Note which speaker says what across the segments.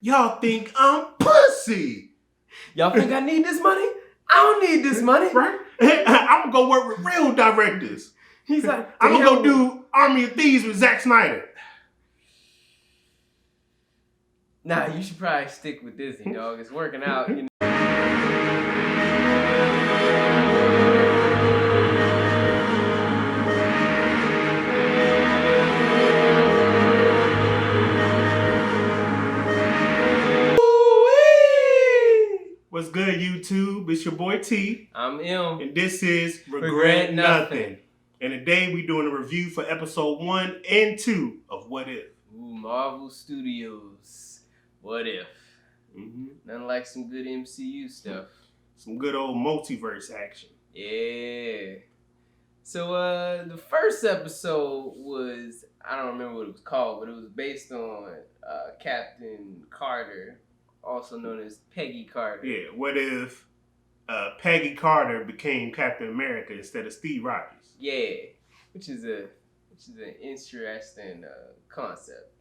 Speaker 1: Y'all think I'm pussy.
Speaker 2: Y'all think I need this money? I don't need this money.
Speaker 1: Right? I'm going to go work with real directors.
Speaker 2: He's like,
Speaker 1: I'm going to go do Army of Thieves with Zack Snyder.
Speaker 2: Nah, you should probably stick with Disney, dog. It's working out. You know?
Speaker 1: What's good, YouTube? It's your boy T.
Speaker 2: I'm M.
Speaker 1: And this is Regret Nothing. And today we're doing a review for episode 1 and 2 of What If.
Speaker 2: Ooh, Marvel Studios. What If? Nothing like some good MCU stuff.
Speaker 1: Some good old multiverse action.
Speaker 2: Yeah. So the first episode was, I don't remember what it was called, but it was based on Captain Carter, also known as Peggy Carter.
Speaker 1: Yeah, what if Peggy Carter became Captain America instead of Steve Rogers?
Speaker 2: Yeah, which is an interesting concept.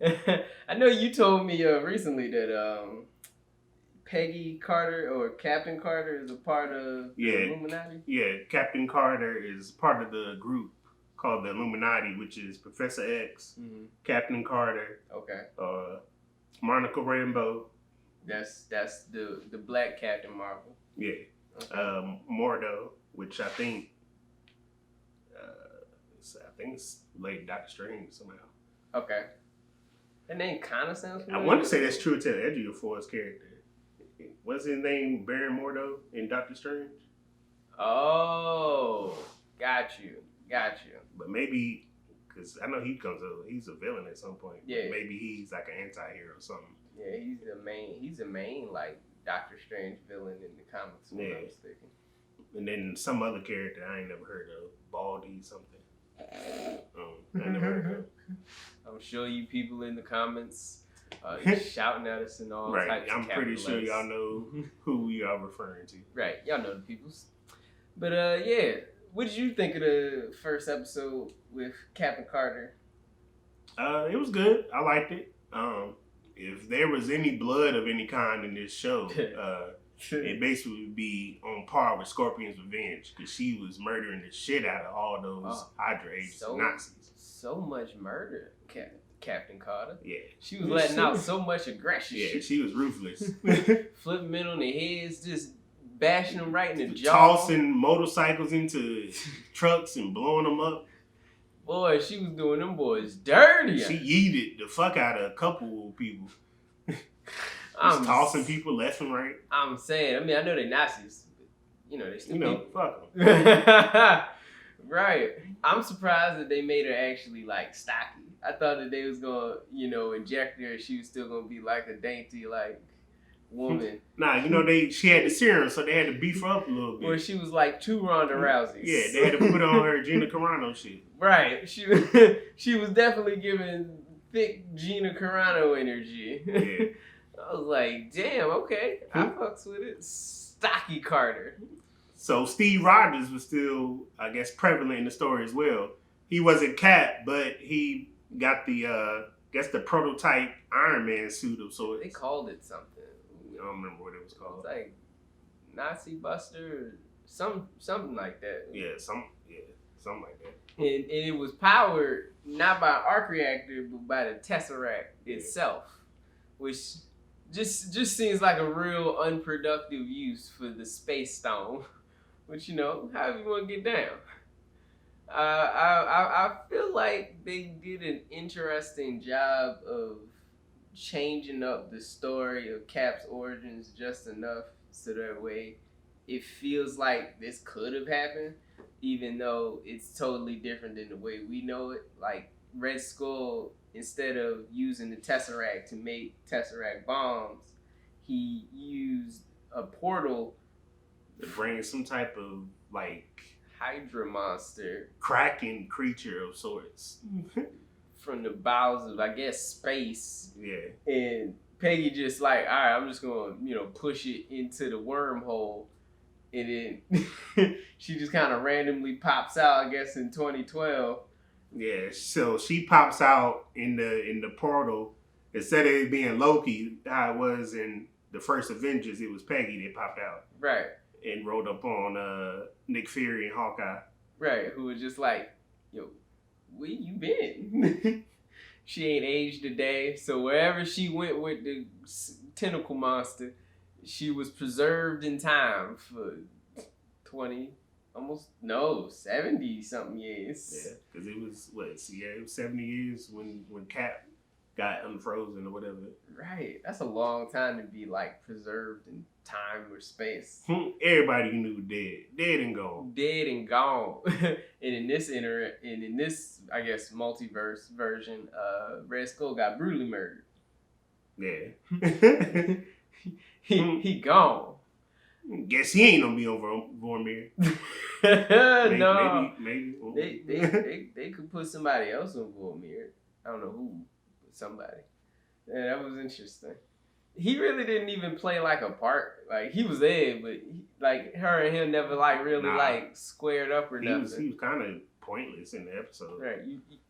Speaker 2: I know you told me recently that Peggy Carter or Captain Carter is a part of the Illuminati.
Speaker 1: Yeah, Captain Carter is part of the group called the Illuminati, which is Professor X, Captain Carter, Monica Rambeau.
Speaker 2: That's the Black Captain Marvel.
Speaker 1: Yeah. Okay. Mordo, which I think it's Lady Doctor Strange somehow.
Speaker 2: Okay. That name kind of sounds familiar.
Speaker 1: I want to say that's true to Edgy Force character. What's his name? Baron Mordo in Doctor Strange?
Speaker 2: Oh, got you.
Speaker 1: But maybe, because I know he's a villain at some point.
Speaker 2: Yeah.
Speaker 1: Maybe he's like an anti-hero or something.
Speaker 2: Yeah, he's the main like Doctor Strange villain in the comics, when I'm mistaken.
Speaker 1: And then some other character I ain't never heard of, Baldy something. I never heard of.
Speaker 2: I'm sure you people in the comments shouting at us and all
Speaker 1: right.
Speaker 2: types of
Speaker 1: I'm pretty sure y'all know who we are referring to.
Speaker 2: Right, y'all know the peoples. But yeah, what did you think of the first episode with Captain Carter?
Speaker 1: It was good. I liked it. If there was any blood of any kind in this show, it basically would be on par with Scorpion's Revenge, because she was murdering the shit out of all those Hydra agents and Nazis.
Speaker 2: So much murder, Captain Carter.
Speaker 1: Yeah.
Speaker 2: She was letting out so much aggression.
Speaker 1: Yeah, she was ruthless.
Speaker 2: Flipping men on their heads, just bashing them right in the jaw.
Speaker 1: Tossing motorcycles into trucks and blowing them up.
Speaker 2: Boy, she was doing them boys dirty.
Speaker 1: She yeeted the fuck out of a couple of people. Just tossing people left and right.
Speaker 2: I'm saying, I mean, I know they're Nazis, but, they still people.
Speaker 1: Fuck them.
Speaker 2: Right. I'm surprised that they made her actually, like, stocky. I thought that they was going to, inject her and she was still going to be, like, a dainty, like, woman.
Speaker 1: Nah, she had the serum, so they had to beef her up a little bit.
Speaker 2: Well, she was, like, 2 Ronda Rouseys.
Speaker 1: Yeah, they had to put on her Gina Carano shit.
Speaker 2: Right. She was definitely giving thick Gina Carano energy.
Speaker 1: Yeah.
Speaker 2: I was like, damn, okay. I fucks with it. Stocky Carter.
Speaker 1: So Steve Rogers was still, I guess, prevalent in the story as well. He wasn't Cap, but he got the prototype Iron Man suit of sorts.
Speaker 2: They called it something.
Speaker 1: I don't remember what it was called.
Speaker 2: It's like Nazi Buster, something like that.
Speaker 1: Yeah, something like that.
Speaker 2: And it was powered not by an arc reactor, but by the Tesseract itself, which just seems like a real unproductive use for the Space Stone. Which, however you want to get down. I feel like they did an interesting job of changing up the story of Cap's origins just enough so that way it feels like this could have happened, even though it's totally different than the way we know it. Like Red Skull, instead of using the Tesseract to make Tesseract bombs, he used a portal
Speaker 1: to bring some type of like
Speaker 2: Hydra monster,
Speaker 1: Kraken creature of sorts
Speaker 2: from the bowels of, I guess, space.
Speaker 1: Yeah.
Speaker 2: And Peggy just like, all right, I'm just gonna push it into the wormhole, and then she just kind of randomly pops out, I guess, in 2012.
Speaker 1: Yeah. So she pops out in the portal, instead of it being Loki, how it was in the first Avengers, it was Peggy that popped out.
Speaker 2: Right.
Speaker 1: And rolled up on Nick Fury and Hawkeye.
Speaker 2: Right. Who was just like, yo, where you been? She ain't aged a day. So wherever she went with the tentacle monster, she was preserved in time for 20, 70 something years.
Speaker 1: Yeah, because it was, it was 70 years when Cap got unfrozen or whatever.
Speaker 2: Right. That's a long time to be like preserved in time or space.
Speaker 1: Everybody you knew dead and gone.
Speaker 2: Dead and gone. And in this I guess multiverse version, Red Skull got brutally murdered.
Speaker 1: Yeah.
Speaker 2: he gone.
Speaker 1: Guess he ain't gonna be over Vormir.
Speaker 2: No.
Speaker 1: Maybe.
Speaker 2: They could put somebody else on Vormir. I don't know who, but somebody. Yeah, that was interesting. He really didn't even play like a part. Like he was there, but like her and him never like really like squared up or nothing.
Speaker 1: He was kind of pointless in the episode.
Speaker 2: Right.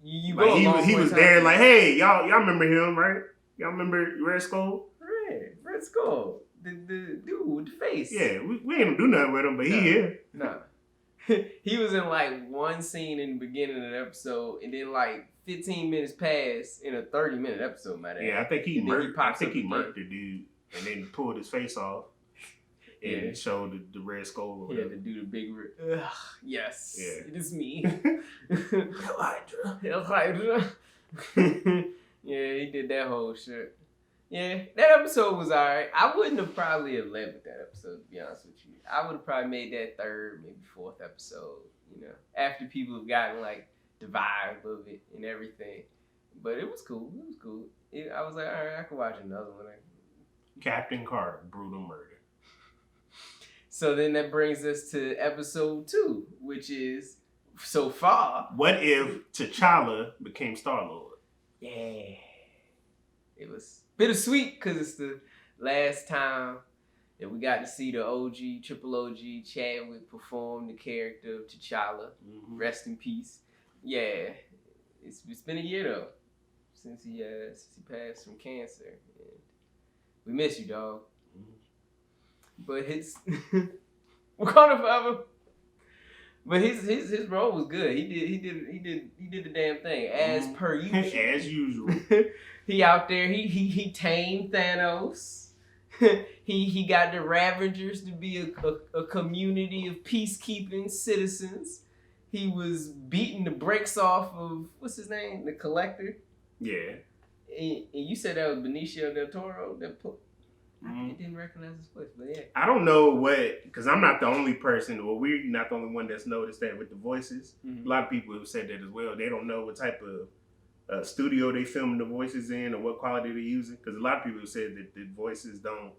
Speaker 2: You
Speaker 1: like he was there like, hey, y'all remember him, right? Y'all remember Red Skull?
Speaker 2: Red Skull. The dude with the face.
Speaker 1: Yeah, we ain't gonna do nothing with him, but he here.
Speaker 2: Nah. He was in like one scene in the beginning of the episode, and then like 15 minutes passed in a 30-minute episode, my dad.
Speaker 1: Yeah, I think he murked the dude and then pulled his face off and showed the Red Skull.
Speaker 2: He had to do the big yes.
Speaker 1: Yeah.
Speaker 2: It is me.
Speaker 1: Hell
Speaker 2: Hydra. Yeah, he did that whole shit. Yeah, that episode was alright. I wouldn't have probably have led with that episode, to be honest with you. I would have probably made that third, maybe fourth episode, after people have gotten like the vibe of it and everything. But it was cool. I was like, all right, I can watch another one.
Speaker 1: Captain Carter, brutal murder.
Speaker 2: So then that brings us to episode 2, which is, so far,
Speaker 1: what if T'Challa became Star-Lord?
Speaker 2: Yeah. It was bittersweet because it's the last time that we got to see the Triple OG Chadwick perform the character of T'Challa. Mm-hmm. Rest in peace. Yeah, it's been a year though since he passed from cancer. And we miss you, dog. Mm-hmm. But Wakanda forever. But his role was good. He did the damn thing as per usual.
Speaker 1: As usual.
Speaker 2: He out there. He tamed Thanos. he got the Ravagers to be a community of peacekeeping citizens. He was beating the brakes off of what's his name, the Collector.
Speaker 1: Yeah.
Speaker 2: And you said that was Benicio del Toro. I didn't recognize his voice, but yeah.
Speaker 1: I don't know because I'm not the only person, or we're not the only one that's noticed that with the voices. Mm-hmm. A lot of people have said that as well. They don't know what type of studio they filming the voices in or what quality they're using. Because a lot of people have said that the voices don't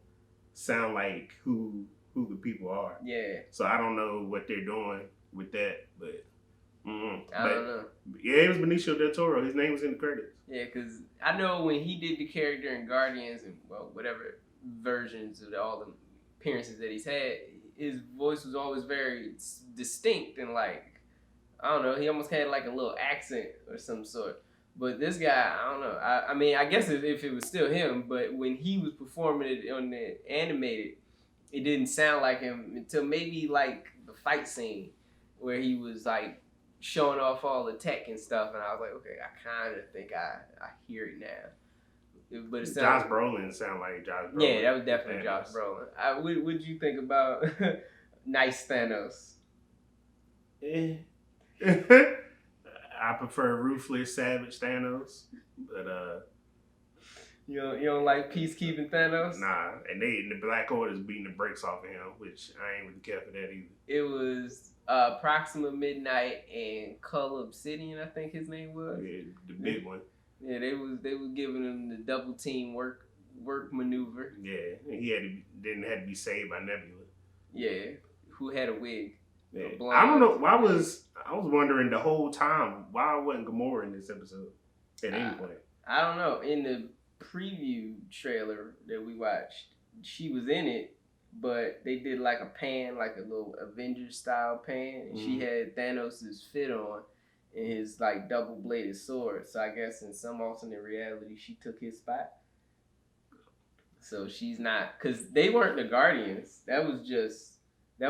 Speaker 1: sound like who the people are.
Speaker 2: Yeah.
Speaker 1: So I don't know what they're doing with that, but
Speaker 2: I don't know.
Speaker 1: Yeah, it was Benicio del Toro. His name was in the credits.
Speaker 2: Yeah, because I know when he did the character in Guardians and whatever versions of all the appearances that he's had, his voice was always very distinct and like, I don't know, he almost had like a little accent or some sort. But this guy, I don't know. I mean, I guess if it was still him, but when he was performing it on the animated, it didn't sound like him until maybe like the fight scene where he was like showing off all the tech and stuff, and I was like, okay, I kind of think I hear it now. But it
Speaker 1: Josh Brolin sound like Josh Brolin.
Speaker 2: Yeah, that was definitely Josh Brolin. What did you think about Nice Thanos?
Speaker 1: I prefer ruthless, savage Thanos, but
Speaker 2: you don't like peacekeeping Thanos?
Speaker 1: Nah, and the Black Order's beating the brakes off of him, which I ain't really care for that either.
Speaker 2: It was Proxima Midnight and Cull Obsidian, I think his name was.
Speaker 1: Yeah, the big one.
Speaker 2: Yeah, they was giving him the double team work maneuver.
Speaker 1: Yeah, and he had to be saved by Nebula.
Speaker 2: Yeah, who had a wig.
Speaker 1: Yeah. I don't know. I was wondering the whole time why wasn't Gamora in this episode at any point.
Speaker 2: I don't know. In the preview trailer that we watched, she was in it, but they did like a pan, like a little Avengers style pan, and she had Thanos' fit on, and his like double-bladed sword. So I guess in some alternate reality, she took his spot. So she's not, because they weren't the Guardians. That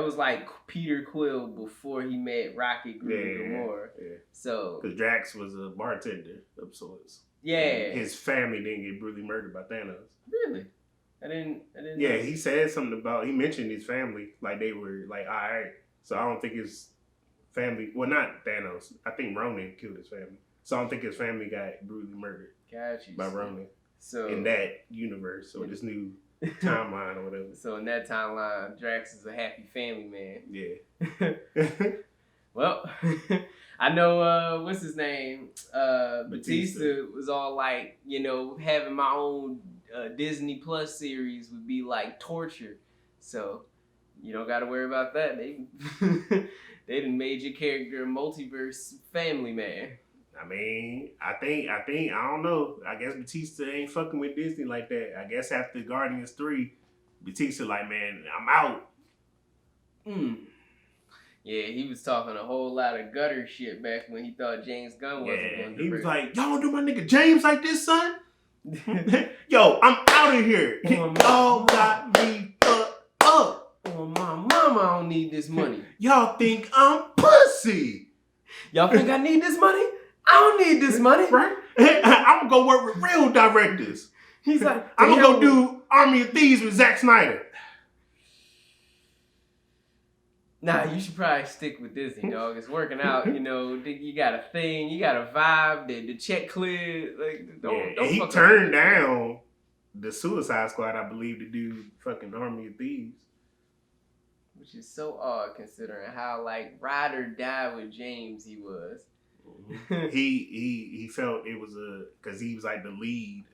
Speaker 2: was like Peter Quill before he met Rocket, Groot, and Gamora.
Speaker 1: Yeah.
Speaker 2: So
Speaker 1: because Drax was a bartender of sorts.
Speaker 2: Yeah.
Speaker 1: And his family didn't get brutally murdered by Thanos.
Speaker 2: Really? I didn't
Speaker 1: Yeah,
Speaker 2: know.
Speaker 1: he said something about, he mentioned his family, like they were like, all right. So I don't think his family, well, not Thanos. I think Ronan killed his family. So I don't think his family got brutally murdered by Ronan.
Speaker 2: So
Speaker 1: in that universe or this new timeline or whatever.
Speaker 2: So in that timeline, Drax is a happy family man.
Speaker 1: Yeah.
Speaker 2: Well, I know what's his name? Batista was all like, having my own Disney Plus series would be like torture. So you don't got to worry about that. They done made your character a multiverse family man.
Speaker 1: I mean, I think, I don't know. I guess Batista ain't fucking with Disney like that. I guess after Guardians 3, Batista like, man, I'm out.
Speaker 2: Yeah, he was talking a whole lot of gutter shit back when he thought James Gunn wasn't going to do it.
Speaker 1: He was like, y'all don't do my nigga James like this, son? Yo, I'm out of here. Y'all got me fucked up.
Speaker 2: Oh, my mama, I don't need this money.
Speaker 1: Y'all think I'm pussy.
Speaker 2: Y'all think I need this money? I don't need this money.
Speaker 1: Right? I'm gonna go work with real directors.
Speaker 2: He's like,
Speaker 1: I'm gonna go do Army of Thieves with Zack Snyder.
Speaker 2: Nah, you should probably stick with Disney, dog. It's working out. You got a thing, you got a vibe. The check cleared. Like, don't
Speaker 1: he turned down the Suicide Squad, I believe, to do fucking Army of Thieves.
Speaker 2: Which is so odd considering how like ride or die with James he was.
Speaker 1: he felt it was because he was like the lead,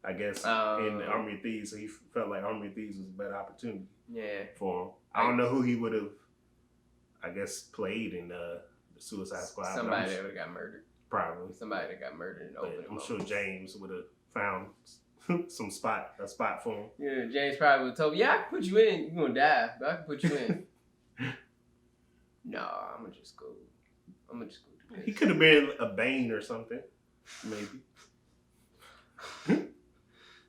Speaker 1: I guess, in the Army of Thieves, so he felt like Army of Thieves was a better opportunity for him. I don't know who he would have, I guess, played in the Suicide Squad.
Speaker 2: Somebody that would have got murdered.
Speaker 1: Probably.
Speaker 2: Somebody that got murdered in open.
Speaker 1: I'm sure James would have found a spot for him.
Speaker 2: Yeah, James probably would have told me, I can put you in. You're going to die, but I can put you in. Nah, I'm going to just go.
Speaker 1: He could have been a Bane or something, maybe.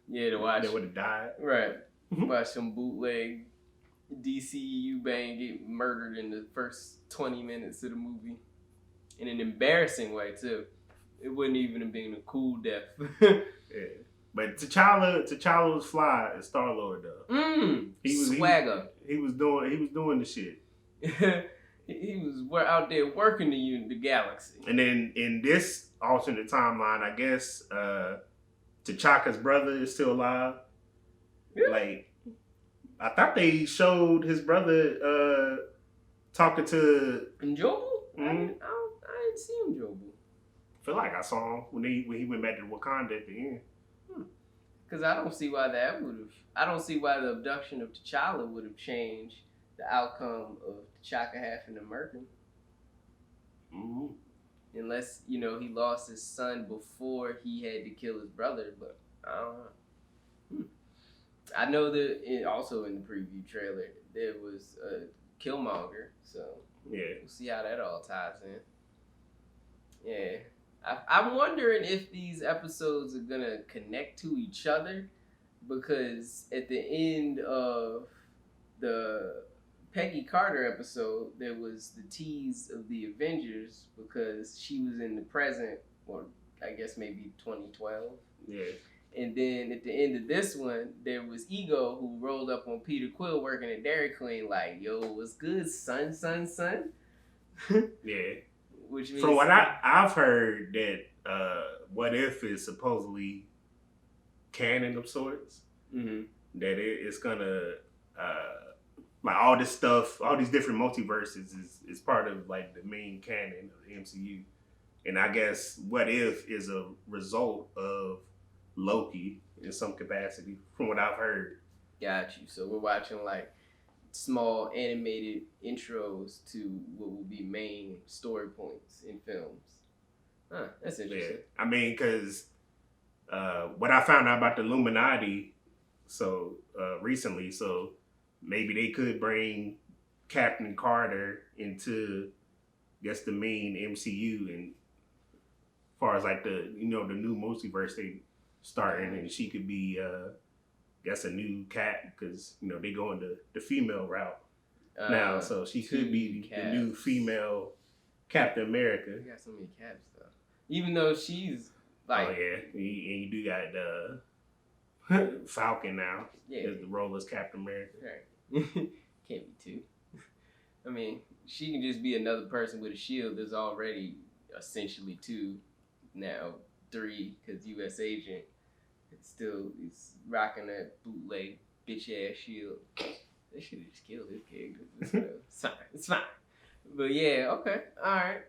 Speaker 2: Yeah, to watch.
Speaker 1: That would have died.
Speaker 2: Right. Watch some bootleg DCEU Bane get murdered in the first 20 minutes of the movie. In an embarrassing way, too. It wouldn't even have been a cool death.
Speaker 1: Yeah. But T'Challa was fly as Star-Lord, though.
Speaker 2: He was swagger.
Speaker 1: He was doing the shit.
Speaker 2: He was out there working the galaxy.
Speaker 1: And then in this alternate timeline, I guess T'Chaka's brother is still alive. Yeah. Like, I thought they showed his brother talking to
Speaker 2: N'Jobu. I didn't see N'Jobu.
Speaker 1: I feel like I saw him when he went back to Wakanda at the end.
Speaker 2: Because I don't see why that would have. I don't see why the abduction of T'Challa would have changed the outcome of T'Chaka having to murder him.
Speaker 1: Mm-hmm.
Speaker 2: Unless, he lost his son before he had to kill his brother, but I don't know. I know that also in the preview trailer, there was a Killmonger, so we'll see how that all ties in. Yeah. I'm wondering if these episodes are going to connect to each other, because at the end of the Peggy Carter episode, there was the tease of the Avengers, because she was in the present, or I guess maybe 2012.
Speaker 1: Yeah. And
Speaker 2: then at the end of this one, there was Ego, who rolled up on Peter Quill working at Dairy Queen like, yo, what's good, son?
Speaker 1: Yeah.
Speaker 2: Which means,
Speaker 1: from what I've heard, that What If is supposedly canon of sorts. Mm-hmm. That it's gonna like all this stuff, all these different multiverses is part of like the main canon of the MCU. And I guess What If is a result of Loki in some capacity, from what I've heard.
Speaker 2: Got you. So we're watching like small animated intros to what will be main story points in films. Huh, that's interesting.
Speaker 1: Yeah. I mean, because what I found out about the Illuminati recently, so maybe they could bring Captain Carter into guess the main MCU, and as far as like the the new multiverse they starting, and she could be guess a new Cap, because they going the female route now, so she could be the new female Captain America.
Speaker 2: We got so many Caps though. Even though she's like,
Speaker 1: oh yeah, and you do got Falcon now.
Speaker 2: Yeah,
Speaker 1: as the role as Captain America.
Speaker 2: Right. Can't be two. I mean, she can just be another person with a shield. There's already essentially two, now three, because U.S. Agent he's rocking that bootleg bitch ass shield. They should have just killed his character. It's fine. But yeah, okay, all right.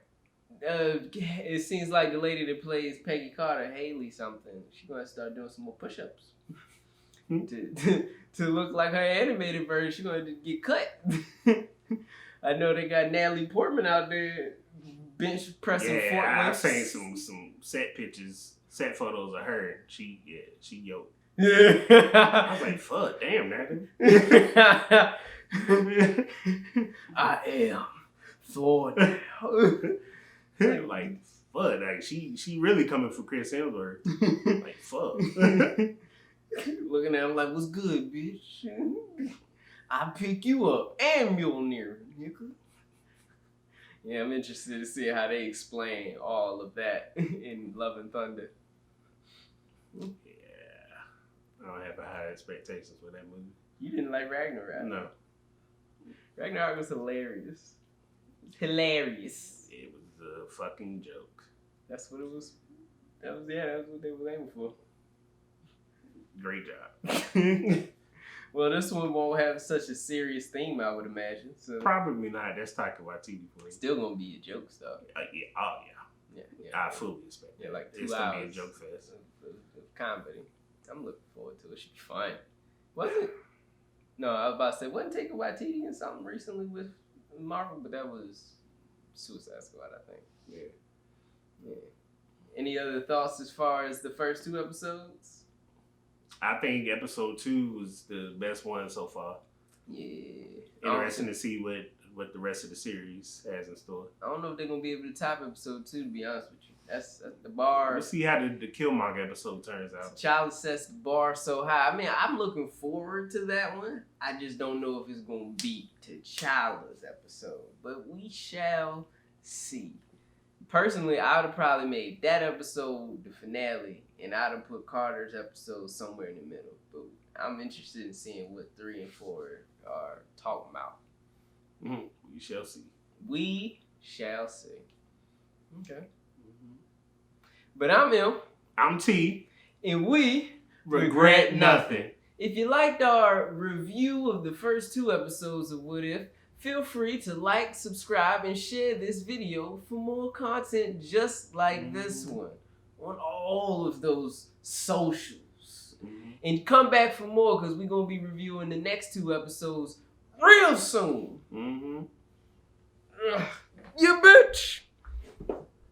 Speaker 2: It seems like the lady that plays Peggy Carter, Haley something, she's gonna start doing some more push-ups. to look like her animated version, she's gonna get cut. I know they got Natalie Portman out there bench pressing
Speaker 1: Fort
Speaker 2: weights.
Speaker 1: I've seen some set photos of her. She yoked. I was like, fuck, damn, Natalie.
Speaker 3: I am Thor now.
Speaker 1: Like, fuck, like she really coming for Chris Hemsworth. Like, fuck.
Speaker 2: Looking at him like, what's good, bitch? I'll pick you up and Mjolnir, nigga. Yeah, I'm interested to see how they explain all of that in Love and Thunder.
Speaker 1: Yeah. I don't have high expectations for that movie.
Speaker 2: You didn't like Ragnarok?
Speaker 1: No.
Speaker 2: Ragnarok was hilarious. Hilarious.
Speaker 1: It was a fucking joke.
Speaker 2: That's what it was. That's what they were aiming for.
Speaker 1: Great job.
Speaker 2: Well, this one won't have such a serious theme, I would imagine. So
Speaker 1: Probably not. That's Taika Waititi for you.
Speaker 2: still gonna be a joke stuff.
Speaker 1: Yeah. Oh yeah. I fully expect
Speaker 2: Yeah,
Speaker 1: that.
Speaker 2: like 2
Speaker 1: it's
Speaker 2: hours
Speaker 1: gonna be a joke fest.
Speaker 2: of comedy. I'm looking forward to it. It should be fun. Wasn't? No, I was about to say, wasn't Taika Waititi in something recently with Marvel, but that was Suicide Squad, I think. Yeah. Any other thoughts as far as the first 2 episodes?
Speaker 1: I think episode 2 was the best one so far.
Speaker 2: Yeah.
Speaker 1: Interesting to see what the rest of the series has in store.
Speaker 2: I don't know if they're gonna be able to top episode 2. To be honest with you, that's the bar.
Speaker 1: We'll see how the Killmonger episode turns out.
Speaker 2: T'Challa sets the bar so high. I mean, I'm looking forward to that one. I just don't know if it's gonna beat T'Challa's episode, but we shall see. Personally, I would have probably made that episode the finale, and I'd have put Carter's episode somewhere in the middle. But I'm interested in seeing what 3 and 4 are talking about.
Speaker 1: Mm-hmm. We shall see.
Speaker 2: We shall see. Okay. Mm-hmm. But I'm M.
Speaker 1: I'm T.
Speaker 2: And we
Speaker 1: Regret nothing.
Speaker 2: If you liked our review of the first 2 episodes of What If, feel free to like, subscribe, and share this video for more content just like this one on all of those socials. And come back for more, because we're going to be reviewing the next 2 episodes real soon.
Speaker 1: Mm-hmm.
Speaker 2: You bitch!